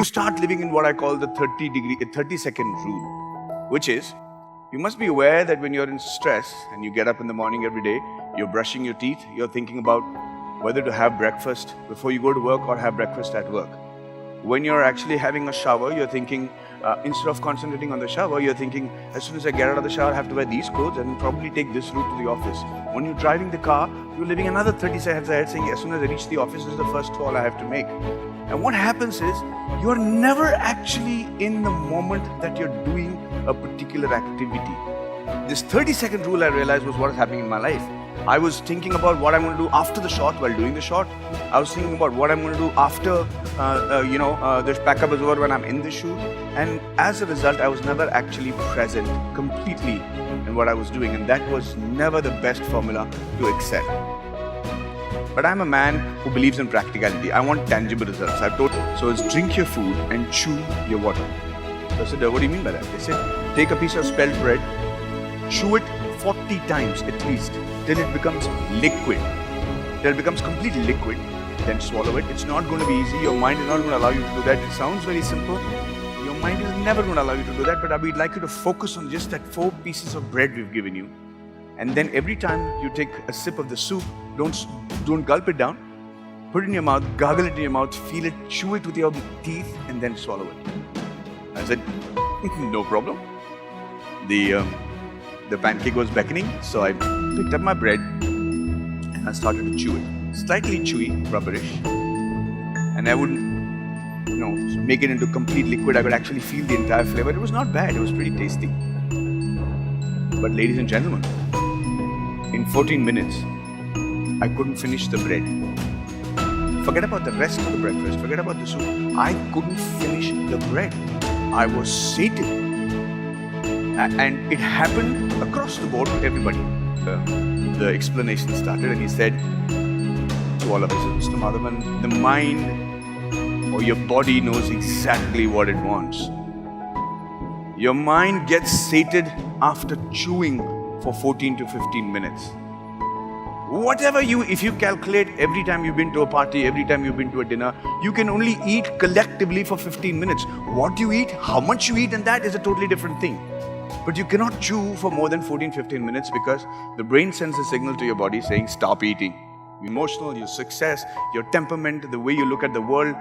you start living in what I call the 30-second rule, which is, you must be aware that when you're in stress and you get up in the morning every day, you're brushing your teeth, you're thinking about whether to have breakfast before you go to work or have breakfast at work. When you're actually having a shower, you're thinking, instead of concentrating on the shower, you're thinking, as soon as I get out of the shower, I have to wear these clothes and probably take this route to the office. When you're driving the car, you're living another 30 seconds ahead saying, as soon as I reach the office, this is the first call I have to make. And what happens is, you're never actually in the moment that you're doing a particular activity. This 30-second rule, I realized, was what is happening in my life. I was thinking about what I'm going to do after the shot while doing the shot. I was thinking about what I'm going to do after, the backup is over when I'm in the shoot. And as a result, I was never actually present completely in what I was doing. And that was never the best formula to excel. But I'm a man who believes in practicality. I want tangible results. I've told, so it's drink your food and chew your water. So I said, what do you mean by that? They said, take a piece of spelt bread, chew it 40 times at least, till it becomes liquid. Till it becomes completely liquid, then swallow it. It's not going to be easy. Your mind is not going to allow you to do that. It sounds very simple. Your mind is never going to allow you to do that, but we'd like you to focus on just that 4 pieces of bread we've given you. And then every time you take a sip of the soup, don't gulp it down. Put it in your mouth, gargle it in your mouth, feel it, chew it with your teeth, and then swallow it. I said, no problem. The pancake was beckoning, so I picked up my bread and I started to chew it. Slightly chewy, rubberish. And I wouldn't, make it into complete liquid. I could actually feel the entire flavor. It was not bad. It was pretty tasty. But ladies and gentlemen, in 14 minutes, I couldn't finish the bread. Forget about the rest of the breakfast. Forget about the soup. I couldn't finish the bread. I was sated. And it happened across the board to everybody. The explanation started and he said to all of us, Mr. Madhavan, the mind or your body knows exactly what it wants. Your mind gets sated after chewing for 14 to 15 minutes. If you calculate every time you've been to a party, every time you've been to a dinner, you can only eat collectively for 15 minutes. What you eat, how much you eat, and that is a totally different thing. But you cannot chew for more than 14-15 minutes because the brain sends a signal to your body saying, stop eating. Emotional, your success, your temperament, the way you look at the world,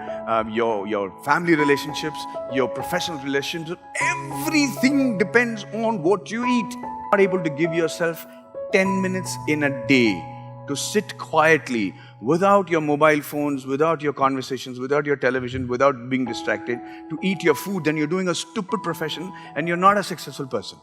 your family relationships, your professional relationships, everything depends on what you eat. You're not able to give yourself 10 minutes in a day to sit quietly without your mobile phones, without your conversations, without your television, without being distracted, to eat your food, then you're doing a stupid profession and you're not a successful person.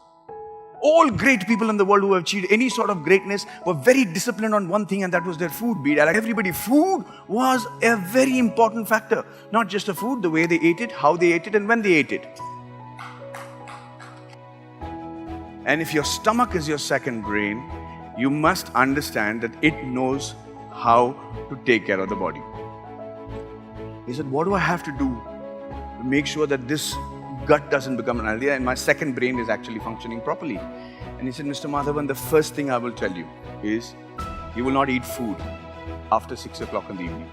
All great people in the world who have achieved any sort of greatness were very disciplined on one thing, and that was their food. Be it like everybody, food was a very important factor. Not just the food, the way they ate it, how they ate it, and when they ate it. And if your stomach is your second brain, you must understand that it knows how to take care of the body. He said, what do I have to do to make sure that this gut doesn't become unhealthy and my second brain is actually functioning properly? And he said, Mr. Madhavan, the first thing I will tell you is you will not eat food after 6 o'clock in the evening.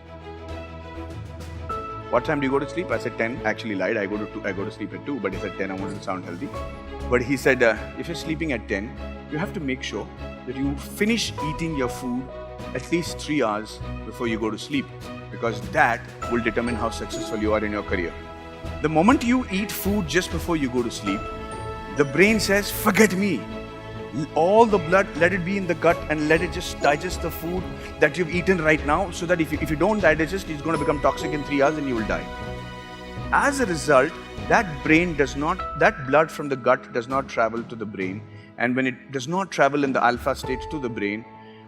What time do you go to sleep? I said 10. I actually lied. I go to sleep at 2, but he said 10. I wanted to sound healthy. But he said, if you're sleeping at 10, you have to make sure that you finish eating your food at least 3 hours before you go to sleep, because that will determine how successful you are in your career. The moment you eat food just before you go to sleep, the brain says, forget me. All the blood, let it be in the gut and let it just digest the food that you've eaten right now, so that if you don't digest, it's going to become toxic in 3 hours and you will die. As a result, that blood from the gut does not travel to the brain. And when it does not travel in the alpha state to the brain,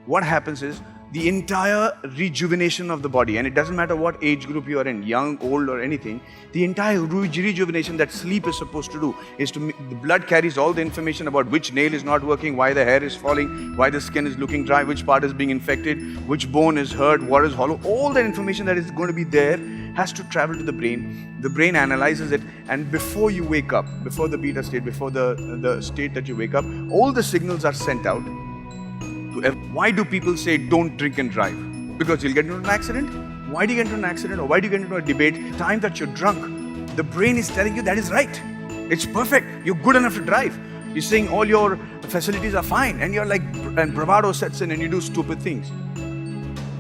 what happens is the entire rejuvenation of the body, and it doesn't matter what age group you are in, young, old or anything, the entire rejuvenation that sleep is supposed to do is the blood carries all the information about which nail is not working, why the hair is falling, why the skin is looking dry, which part is being infected, which bone is hurt, what is hollow. All that information that is going to be there has to travel to the brain. The brain analyzes it, and before you wake up, before the beta state, before the state that you wake up, all the signals are sent out. Why do people say don't drink and drive? Because you'll get into an accident? Why do you get into an accident, or why do you get into a debate? The time that you're drunk, the brain is telling you that is right. It's perfect. You're good enough to drive. You're saying all your facilities are fine, and you're like, and bravado sets in and you do stupid things.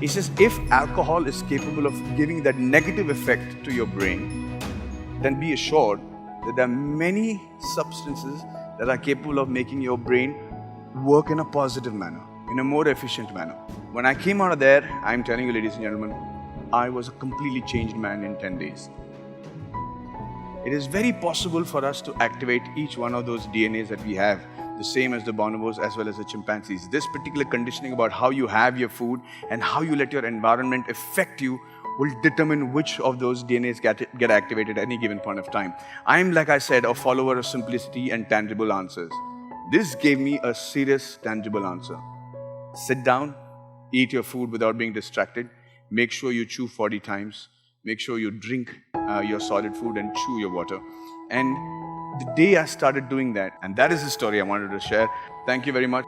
He says, if alcohol is capable of giving that negative effect to your brain, then be assured that there are many substances that are capable of making your brain work in a positive manner, in a more efficient manner. When I came out of there, I'm telling you, ladies and gentlemen, I was a completely changed man in 10 days. It is very possible for us to activate each one of those DNAs that we have, the same as the bonobos as well as the chimpanzees. This particular conditioning about how you have your food and how you let your environment affect you will determine which of those DNAs get activated at any given point of time. I'm, like I said, a follower of simplicity and tangible answers. This gave me a serious, tangible answer. Sit down, eat your food without being distracted. Make sure you chew 40 times. Make sure you drink your solid food and chew your water. And the day I started doing that, and that is the story I wanted to share. Thank you very much.